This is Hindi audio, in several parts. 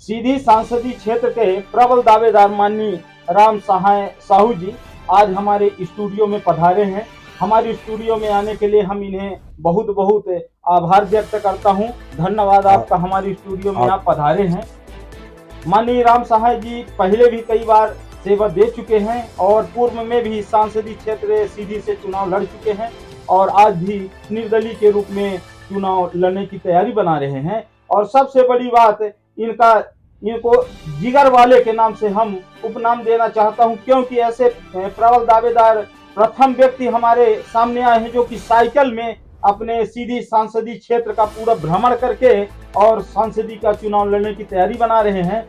सीधी सांसदीय क्षेत्र के प्रबल दावेदार माननीय राम साहू जी आज हमारे स्टूडियो में पधारे हैं। हमारे स्टूडियो में आने के लिए हम इन्हें बहुत बहुत आभार व्यक्त करता हूं। धन्यवाद आपका, हमारे स्टूडियो में आप पधारे हैं। माननीय राम साहू जी पहले भी कई बार सेवा दे चुके हैं और पूर्व में भी सांसदीय क्षेत्र सीधी से चुनाव लड़ चुके हैं और आज भी निर्दलीय के रूप में चुनाव लड़ने की तैयारी बना रहे हैं। और सबसे बड़ी बात इनको जिगर वाले के नाम से हम उपनाम देना चाहता हूं, क्योंकि ऐसे प्रबल दावेदार प्रथम व्यक्ति हमारे सामने आए हैं जो कि साइकिल में अपने सीधी सांसदीय क्षेत्र का पूरा भ्रमण करके और सांसदीय का चुनाव लड़ने की तैयारी बना रहे हैं।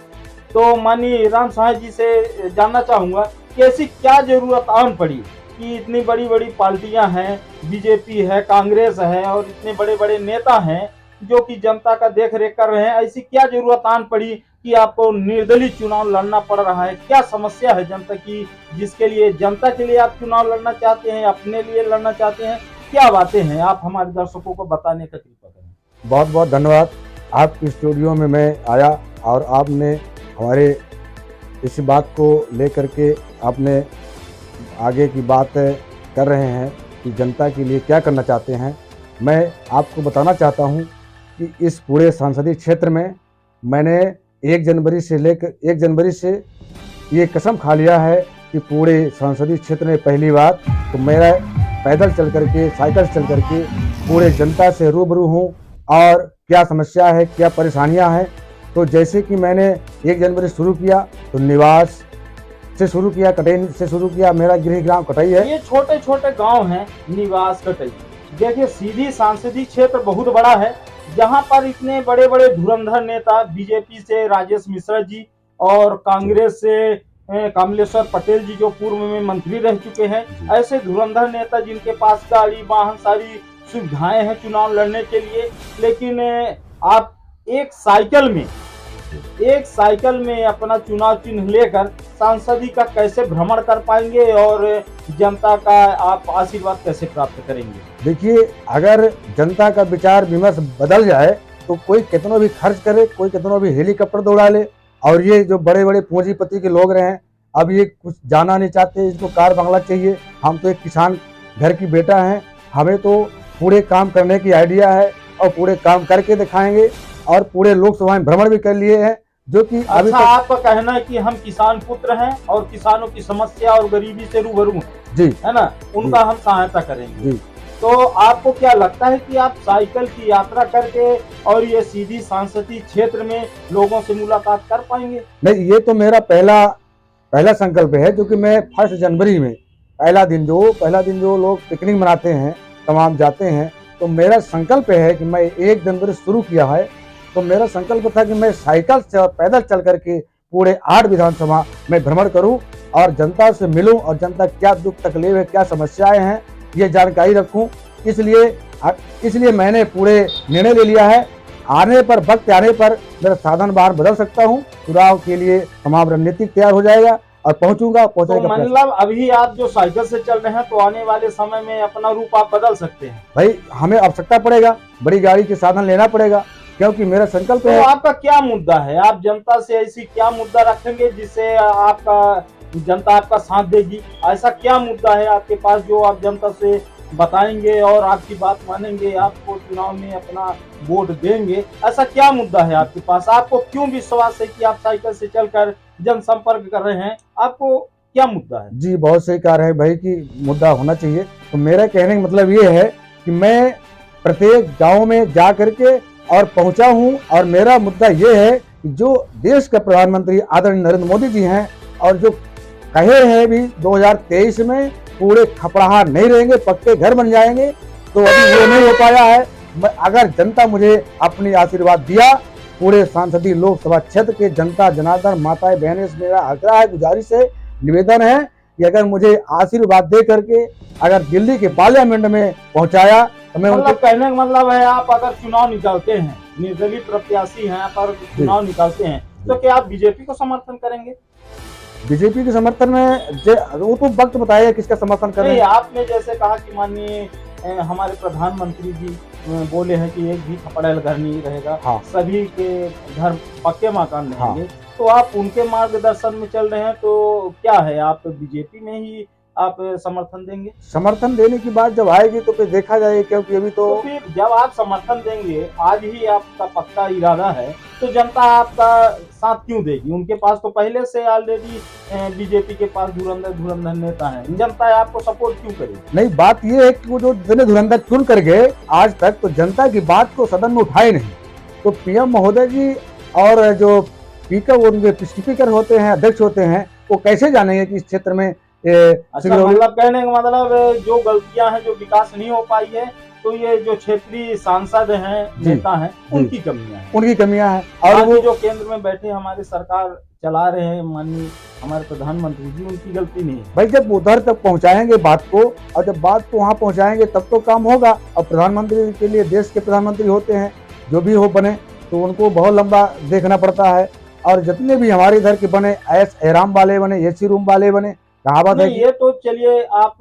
तो माननीय राम साहू जी से जानना चाहूंगा कि ऐसी क्या जरूरत आन पड़ी कि इतनी बड़ी बड़ी पार्टियां हैं, बीजेपी है, कांग्रेस है और इतने बड़े बड़े नेता हैं जो कि जनता का देख रेख कर रहे हैं, ऐसी क्या जरूरत आन पड़ी कि आपको निर्दलीय चुनाव लड़ना पड़ रहा है? क्या समस्या है जनता की जिसके लिए जनता के लिए आप चुनाव लड़ना चाहते हैं, अपने लिए लड़ना चाहते हैं? क्या बातें हैं, आप हमारे दर्शकों को बताने का कृपा करें। बहुत बहुत धन्यवाद। आपके स्टूडियो में मैं आया और आपने हमारे इस बात को लेकर के आपने आगे की बात कर रहे हैं कि जनता के लिए क्या करना चाहते हैं। मैं आपको बताना चाहता हूं कि इस पूरे संसदीय क्षेत्र में मैंने 1 जनवरी से ये कसम खा लिया है कि पूरे संसदीय क्षेत्र में पहली बार तो मेरा पैदल चल करके, साइकिल चल करके पूरे जनता से रूबरू हूँ और क्या समस्या है, क्या परेशानियाँ हैं। तो जैसे कि मैंने 1 जनवरी शुरू किया तो निवास से शुरू किया, कटई से शुरू किया। मेरा गृह ग्राम कटई है। ये छोटे छोटे गांव हैं, निवास, कटई। देखिए सीधी सांसदीय क्षेत्र बहुत बड़ा है जहां पर इतने बड़े बड़े धुरंधर नेता, बीजेपी से राजेश मिश्रा जी और कांग्रेस से कमलेश्वर पटेल जी जो पूर्व में मंत्री रह चुके हैं, ऐसे धुरंधर नेता जिनके पास गाड़ी वाहन सारी सुविधाएं हैं चुनाव लड़ने के लिए, लेकिन आप एक साइकिल में अपना चुनाव चिन्ह लेकर सांसदी का कैसे भ्रमण कर पाएंगे और जनता का आप आशीर्वाद कैसे प्राप्त करेंगे? देखिए, अगर जनता का विचार विमर्श बदल जाए तो कोई कितना भी खर्च करे, कोई कितना भी हेलीकॉप्टर दौड़ा ले, और ये जो बड़े बड़े पूंजीपति के लोग रहे, अब ये कुछ जाना नहीं चाहते, इसको कार बंगला चाहिए। हम तो एक किसान घर की बेटा हैं, हमें तो पूरे काम करने की आइडिया है और पूरे काम करके दिखाएंगे और पूरे लोकसभा में भ्रमण भी कर लिए हैं जो कि अभी अच्छा, आपका कहना है कि हम किसान पुत्र हैं और किसानों की समस्या और गरीबी से रूबरू हैं, जी है ना, उनका हम सहायता करेंगे। जी। तो आपको क्या लगता है कि आप साइकिल की यात्रा करके और ये सीधी सांसदीय क्षेत्र में लोगों से मुलाकात कर पाएंगे? नहीं, ये तो मेरा पहला संकल्प है, क्योंकि मैं 1 जनवरी में पहला दिन जो लोग पिकनिक मनाते हैं, तमाम जाते हैं, तो मेरा संकल्प है कि मैं 1 जनवरी शुरू किया है, तो मेरा संकल्प था कि मैं साइकिल से और पैदल चल करके पूरे 8 विधानसभा में भ्रमण करूं और जनता से मिलूं और जनता क्या दुख तकलीफ है, क्या समस्याएं हैं, ये जानकारी रखूं। इसलिए मैंने पूरे निर्णय ले लिया है। वक्त आने पर मेरा साधन बाहर बदल सकता हूं। चुनाव के लिए तमाम रणनीति तैयार हो जाएगा और पहुंचूंगा। तो मतलब अभी आप जो साइकिल से चल रहे हैं तो आने वाले समय में अपना रूप आप बदल सकते हैं? भाई, हमें आवश्यकता पड़ेगा, बड़ी गाड़ी के साधन लेना पड़ेगा, क्योंकि मेरा संकल्प है। तो आपका क्या मुद्दा है? आप जनता से ऐसी क्या मुद्दा रखेंगे जिससे जनता आपका साथ देगी? ऐसा क्या मुद्दा है आपके पास जो आप जनता से बताएंगे और आपकी बात मानेंगे, आपको चुनाव में अपना वोट देंगे? ऐसा क्या मुद्दा है आपके पास? आपको क्यों विश्वास है कि आप साइकिल से चलकर जनसंपर्क कर रहे हैं? आपको क्या मुद्दा है? जी, बहुत सही कह रहे हैं भाई कि मुद्दा होना चाहिए। तो मेरा कहने का मतलब ये है कि मैं प्रत्येक गांव में जा करके और पहुंचा हूं और मेरा मुद्दा ये है कि जो देश के प्रधानमंत्री आदरणीय नरेंद्र मोदी जी हैं और जो कहे हैं भी 2023 में पूरे खपड़ाहा नहीं रहेंगे, पक्के घर बन जाएंगे, तो अभी वो नहीं हो पाया है। अगर जनता मुझे अपनी आशीर्वाद दिया, पूरे सांसदीय लोकसभा क्षेत्र के जनता जनार्दन माताएं बहनें से मेरा आग्रह है, गुजारिश है, निवेदन है कि अगर मुझे आशीर्वाद दे करके अगर दिल्ली के पार्लियामेंट में पहुंचाया तो मैं मतलब कहने का मतलब है आप अगर चुनाव निकालते हैं, निर्दलीय प्रत्याशी हैं पर चुनाव निकालते हैं, तो क्या आप बीजेपी को समर्थन करेंगे? बीजेपी के समर्थन में वो तो वक्त बताएगा किसका समर्थन करें। आपने जैसे कहा कि माननीय हमारे प्रधानमंत्री जी बोले हैं कि एक भी खपड़ेल घर नहीं रहेगा, हाँ। सभी के घर पक्के मकान हाँ। रहेंगे। तो आप उनके मार्गदर्शन में चल रहे हैं, तो क्या है, आप बीजेपी में ही आप समर्थन देंगे? समर्थन देने की बात जब आएगी तो फिर देखा जाएगा, क्योंकि अभी तो तो फिर जब आप समर्थन देंगे, आज ही आपका पक्का इरादा है, तो जनता आपका साथ क्यों देगी? उनके पास तो पहले से ऑलरेडी बीजेपी के पास धुरंधर नेता हैं, जनता आपको सपोर्ट क्यों करेगी? नहीं, बात ये है कि वो जो जितने धुरंधर चुन कर गए आज तक, तो जनता की बात को सदन में उठाए नहीं। तो पीएम महोदय जी और जो स्पीकर, उनके स्पीकर होते हैं, अध्यक्ष होते हैं, वो कैसे जानेंगे कि इस क्षेत्र में अच्छा, मतलब कहने का मतलब जो गलतियां हैं, जो विकास नहीं हो पाई है, तो ये जो क्षेत्रीय सांसद हैं, नेता हैं, उनकी कमियां हैं, उनकी कमियां हैं। और वो जो केंद्र में बैठे हमारे सरकार चला रहे हैं माननीय हमारे प्रधानमंत्री जी, उनकी गलती नहीं है। भाई, जब उधर तक पहुंचाएंगे बात को, और जब बात को वहां पहुंचाएंगे तब तो काम होगा। और प्रधानमंत्री के लिए देश के प्रधानमंत्री होते हैं, जो भी हो बने, तो उनको बहुत लंबा देखना पड़ता है। और जितने भी हमारे इधर के बने, ऐश एहराम वाले बने, एसी रूम वाले बने, कहावत है। ये तो चलिए, आप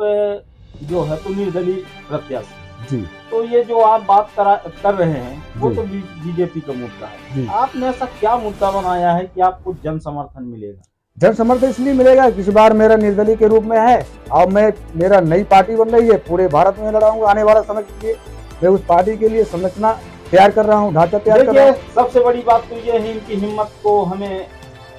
जो है तो निर्दलीय प्रत्याशी जी, तो ये जो आप बात कर रहे हैं, वो तो बीजेपी का मुद्दा है। आपने ऐसा क्या मुद्दा बनाया है कि आपको जन समर्थन मिलेगा? जन समर्थन इसलिए मिलेगा कि इस बार मेरा निर्दलीय के रूप में है, और मेरा नई पार्टी बन रही है, पूरे भारत में लड़ाऊंगा आने वाला समय के लिए। मैं उस पार्टी के लिए संरचना तैयार कर रहा हूँ, ढांचा तैयार कर रहा हूँ। सबसे बड़ी बात तो ये है, इनकी हिम्मत को हमें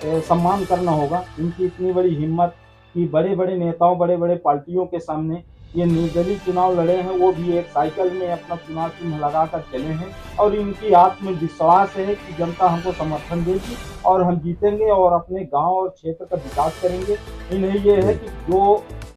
सम्मान करना होगा। इनकी इतनी बड़ी हिम्मत कि बड़े बड़े नेताओं, बड़े बड़े पार्टियों के सामने ये निर्दलीय चुनाव लड़े हैं, वो भी एक साइकिल में अपना चुनाव चिन्ह लगाकर चले हैं। और इनकी आत्मविश्वास है कि जनता हमको समर्थन देगी और हम जीतेंगे और अपने गांव और क्षेत्र का विकास करेंगे। इन्हें ये है कि जो